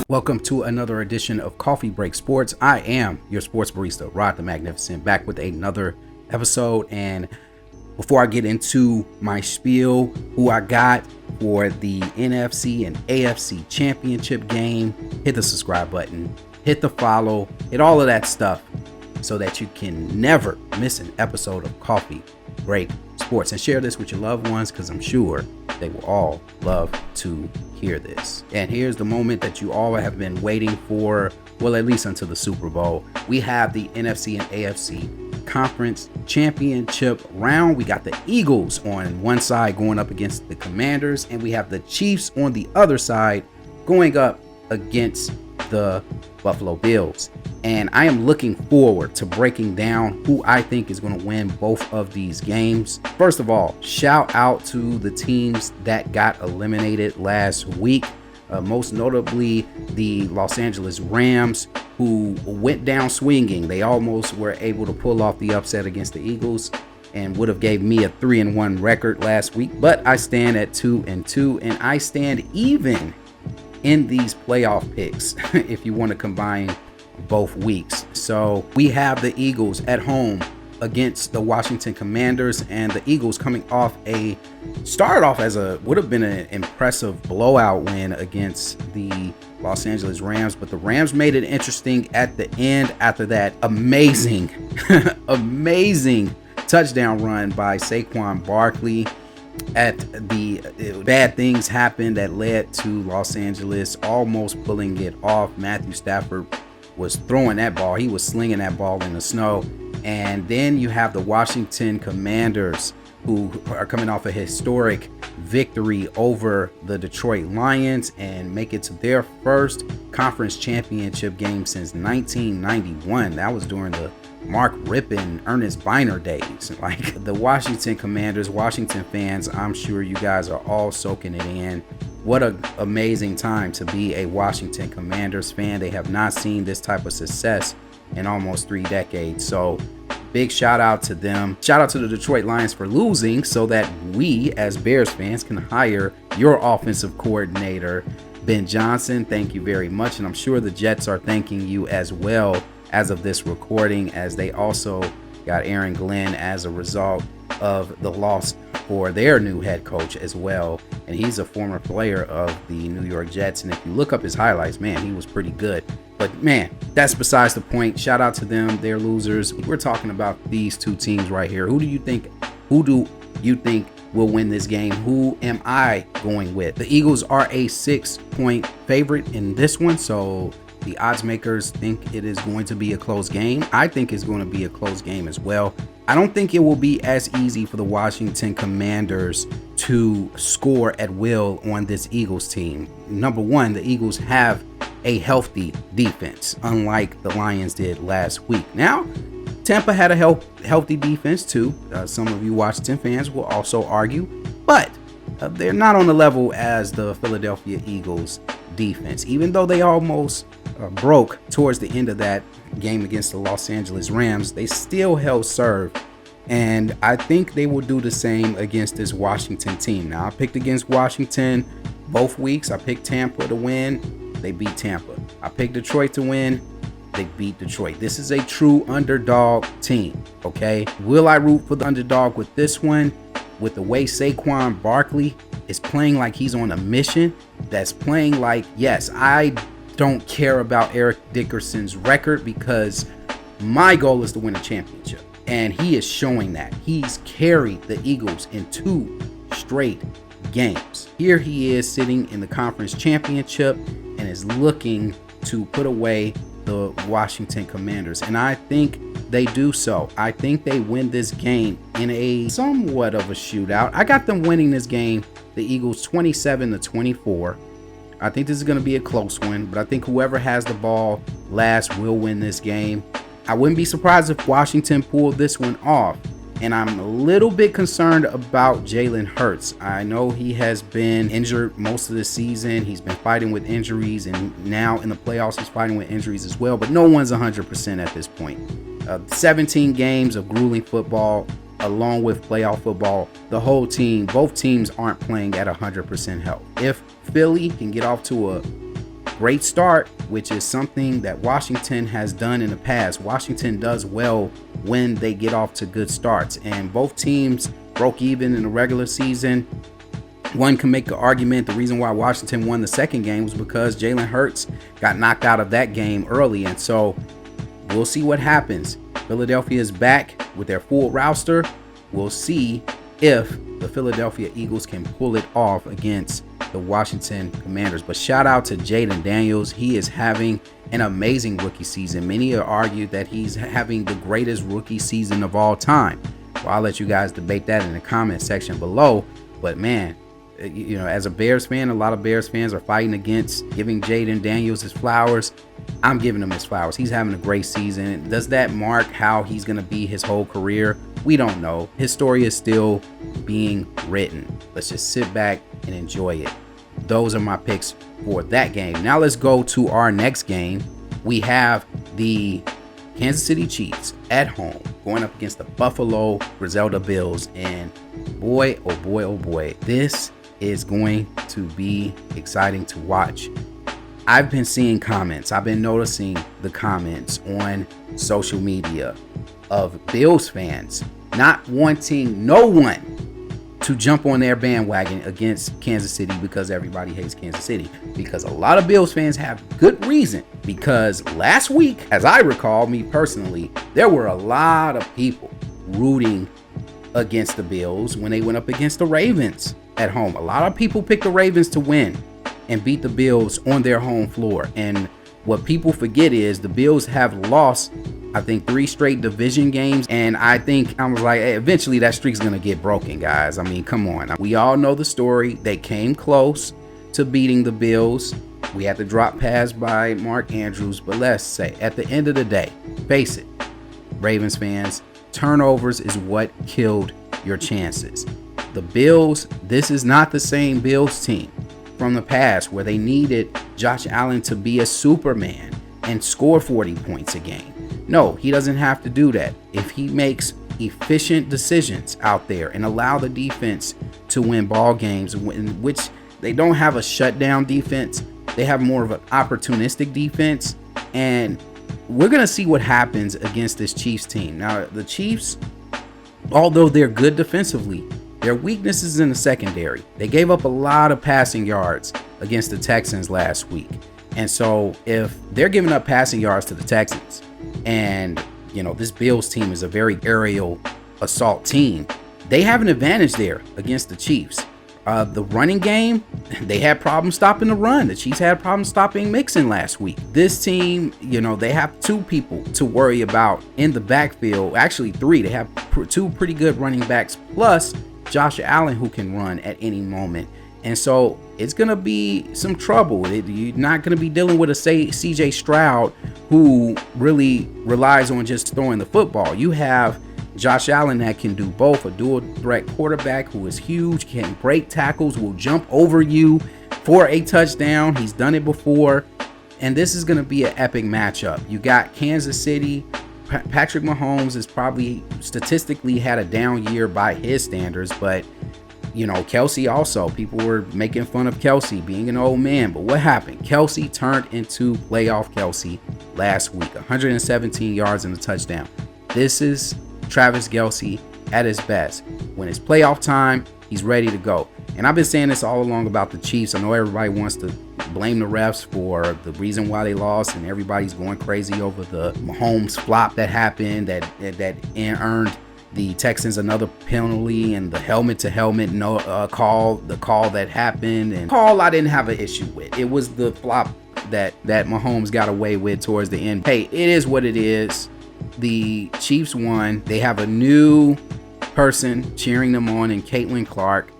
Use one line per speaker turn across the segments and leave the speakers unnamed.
Welcome to another edition of Coffee Break Sports. I am your sports barista, Rod the Magnificent, back with another episode. And before I get into my spiel, who I got for the NFC and AFC championship game, hit the subscribe button, hit the follow, hit all of that stuff so that you can never miss an episode of Coffee Break Sports. And share this with your loved ones because I'm sure they will all love to hear this. And here's the moment that you all have been waiting for, well, at least until the Super Bowl. We have the NFC and AFC Conference Championship round. We got the Eagles on one side going up against the Commanders, and we have the Chiefs on the other side going up against the Buffalo Bills. And I am looking forward to breaking down who I think is going to win both of these games. First of all, shout out to the teams that got eliminated last week. Most notably the Los Angeles Rams, who went down swinging. They almost were able to pull off the upset against the Eagles and would have gave me a 3-1 record last week. But I stand at 2-2, and I stand even in these playoff picks if you want to combine both weeks. So we have the Eagles at home against the Washington Commanders, and the Eagles coming off started off as would have been an impressive blowout win against the Los Angeles Rams, but the Rams made it interesting at the end after that amazing touchdown run by Saquon Barkley. At the bad things happened that led to Los Angeles almost pulling it off. Matthew Stafford was throwing that ball. He was slinging that ball in the snow. And then you have the Washington Commanders, who are coming off a historic victory over the Detroit Lions and make it to their first conference championship game since 1991. That was during the Mark Rippon, Ernest Biner days. Like the Washington Commanders, Washington fans, I'm sure you guys are all soaking it in. What an amazing time to be a Washington Commanders fan. They have not seen this type of success in almost 3 decades. So big shout out to them. Shout out to the Detroit Lions for losing so that we as Bears fans can hire your offensive coordinator, Ben Johnson. Thank you very much. And I'm sure the Jets are thanking you as well as of this recording, as they also got Aaron Glenn as a result of the loss for their new head coach as well. And he's a former player of the New York Jets. And if you look up his highlights, man, he was pretty good. But man, that's besides the point. Shout out to them. They're losers. We're talking about these two teams right here. Who do you think will win this game? Who am I going with? The Eagles are a 6-point favorite in this one. So the odds makers think it is going to be a close game. I think it's going to be a close game as well. I don't think it will be as easy for the Washington Commanders to score at will on this Eagles team. Number one, the Eagles have a healthy defense, unlike the Lions did last week. Now, Tampa had a healthy defense too. Some of you Washington fans will also argue, but they're not on the level as the Philadelphia Eagles defense, even though they almost broke towards the end of that game against the Los Angeles Rams. They still held serve, and I think they will do the same against this Washington team. Now, I picked against Washington both weeks. I picked Tampa to win. They beat Tampa. I picked Detroit to win. They beat Detroit. This is a true underdog team, okay? Will I root for the underdog with this one? With the way Saquon Barkley is playing like he's on a mission, that's playing like, yes, I don't care about Eric Dickerson's record because my goal is to win a championship. And he is showing that. He's carried the Eagles in 2 straight games. Here he is sitting in the conference championship and is looking to put away the Washington Commanders. And I think they do so. I think they win this game in a somewhat of a shootout. I got them winning this game, the Eagles, 27-24. I think this is going to be a close one, but I think whoever has the ball last will win this game. I wouldn't be surprised if Washington pulled this one off. And I'm a little bit concerned about Jalen Hurts. I know he has been injured most of the season. He's been fighting with injuries, and now in the playoffs, he's fighting with injuries as well. But no one's 100% at this point. 17 games of grueling football, along with playoff football. The whole team, both teams aren't playing at 100% health. If Philly can get off to a great start, which is something that Washington has done in the past. Washington does well when they get off to good starts, and both teams broke even in the regular season. One can make the argument the reason why Washington won the second game was because Jalen Hurts got knocked out of that game early, and so we'll see what happens. Philadelphia is back with their full roster. We'll see if the Philadelphia Eagles can pull it off against the Washington Commanders. But shout out to Jaden Daniels. He is having an amazing rookie season. Many have argued that he's having the greatest rookie season of all time. Well, I'll let you guys debate that in the comment section below. But man, you know, as a Bears fan, a lot of Bears fans are fighting against giving Jaden Daniels his flowers. I'm giving him his flowers. He's having a great season. Does that mark how he's going to be his whole career? We don't know. His story is still being written. Let's just sit back and enjoy it. Those are my picks for that game. Now let's go to our next game. We have the Kansas City Chiefs at home going up against the Buffalo Griselda Bills. And boy, oh boy, oh boy, this is going to be exciting to watch. I've been seeing comments. I've been noticing the comments on social media of Bills fans not wanting no one to jump on their bandwagon against Kansas City because everybody hates Kansas City. Because a lot of Bills fans have good reason. Because last week, as I recall, me personally, there were a lot of people rooting against the Bills when they went up against the Ravens at home. A lot of people picked the Ravens to win and beat the Bills on their home floor. And what people forget is the Bills have lost, I think, 3 straight division games. And I think I was like, hey, eventually that streak's going to get broken, guys. I mean, come on. We all know the story. They came close to beating the Bills. We had to drop pass by Mark Andrews. But let's say at the end of the day, face it, Ravens fans, turnovers is what killed your chances. The Bills, this is not the same Bills team from the past where they needed Josh Allen to be a Superman and score 40 points a game. No, he doesn't have to do that. If he makes efficient decisions out there and allow the defense to win ball games, in which they don't have a shutdown defense, they have more of an opportunistic defense. And we're going to see what happens against this Chiefs team. Now, the Chiefs, although they're good defensively, their weakness is in the secondary. They gave up a lot of passing yards against the Texans last week. And so if they're giving up passing yards to the Texans, and, you know, this Bills team is a very aerial assault team, they have an advantage there against the Chiefs. The running game, they had problems stopping the run. The Chiefs had problems stopping Mixon last week. This team, you know, they have 2 people to worry about in the backfield. Actually 3. They have 2 pretty good running backs, plus Josh Allen, who can run at any moment. And so it's going to be some trouble. You're not going to be dealing with a CJ Stroud who really relies on just throwing the football. You have Josh Allen that can do both, a dual threat quarterback who is huge, can break tackles, will jump over you for a touchdown. He's done it before. And this is going to be an epic matchup. You got Kansas City. Patrick Mahomes is probably statistically had a down year by his standards, but you know, Kelsey also, people were making fun of Kelsey being an old man, but what happened? Kelsey turned into playoff Kelsey last week, 117 yards and a touchdown. This is Travis Kelce at his best. When it's playoff time, he's ready to go. And I've been saying this all along about the Chiefs. I know everybody wants to blame the refs for the reason why they lost, and everybody's going crazy over the Mahomes flop that happened that earned the Texans another penalty, and the helmet to helmet call that happened, and call I didn't have an issue with. It was the flop that Mahomes got away with towards the end. Hey, it is what it is. The Chiefs won. They have a new person cheering them on in Caitlin Clark.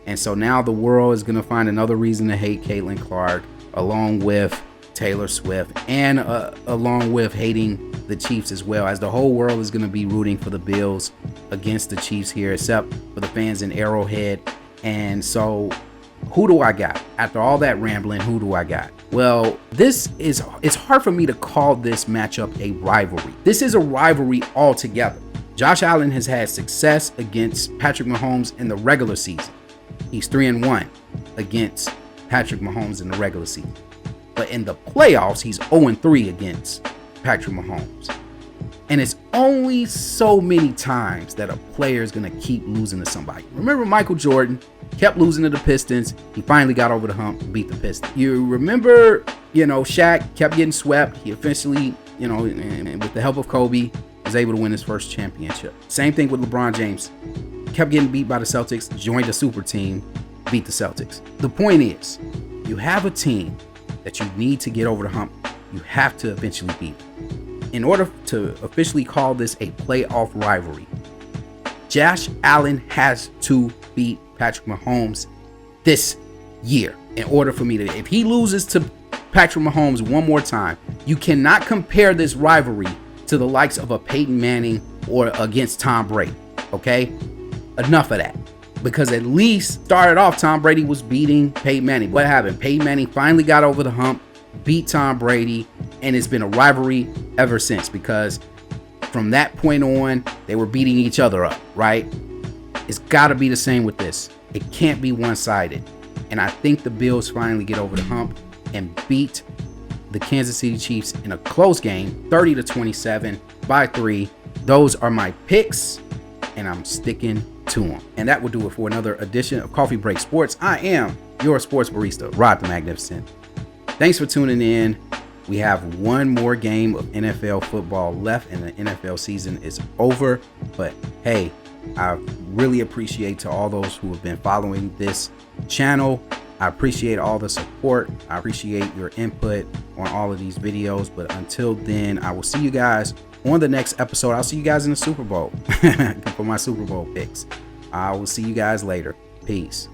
And so now the world is going to find another reason to hate Caitlin Clark, along with Taylor Swift, and along with hating the Chiefs as well, as the whole world is going to be rooting for the Bills against the Chiefs here, except for the fans in Arrowhead. And so who do I got? After all that rambling, who do I got? Well, it's hard for me to call this matchup a rivalry. This is a rivalry altogether. Josh Allen has had success against Patrick Mahomes in the regular season. He's 3-1 against Patrick Mahomes in the regular season. But in the playoffs, he's 0-3 against Patrick Mahomes. And it's only so many times that a player is going to keep losing to somebody. Remember Michael Jordan kept losing to the Pistons. He finally got over the hump and beat the Pistons. You remember, Shaq kept getting swept. He eventually, and with the help of Kobe, was able to win his first championship. Same thing with LeBron James. Kept getting beat by the Celtics, joined a super team, beat the Celtics. The point is, you have a team that you need to get over the hump. You have to eventually beat them. In order to officially call this a playoff rivalry, Josh Allen has to beat Patrick Mahomes this year. In order for me to, if he loses to Patrick Mahomes one more time, you cannot compare this rivalry to the likes of a Peyton Manning or against Tom Brady. Okay? Enough of that. Because at least started off, Tom Brady was beating Peyton Manning. What happened? Peyton Manning finally got over the hump, beat Tom Brady, and it's been a rivalry ever since, because from that point on, they were beating each other up, right? It's got to be the same with this. It can't be one-sided. And I think the Bills finally get over the hump and beat the Kansas City Chiefs in a close game, 30-27 by 3. Those are my picks, and I'm sticking to them. And that will do it for another edition of Coffee Break Sports. I am your sports barista, Rod the Magnificent. Thanks for tuning in. We have one more game of NFL football left, and the NFL season is over. But hey, I really appreciate to all those who have been following this channel. I appreciate all the support. I appreciate your input on all of these videos. But until then, I will see you guys on the next episode. I'll see you guys in the Super Bowl for my Super Bowl picks. I will see you guys later. Peace.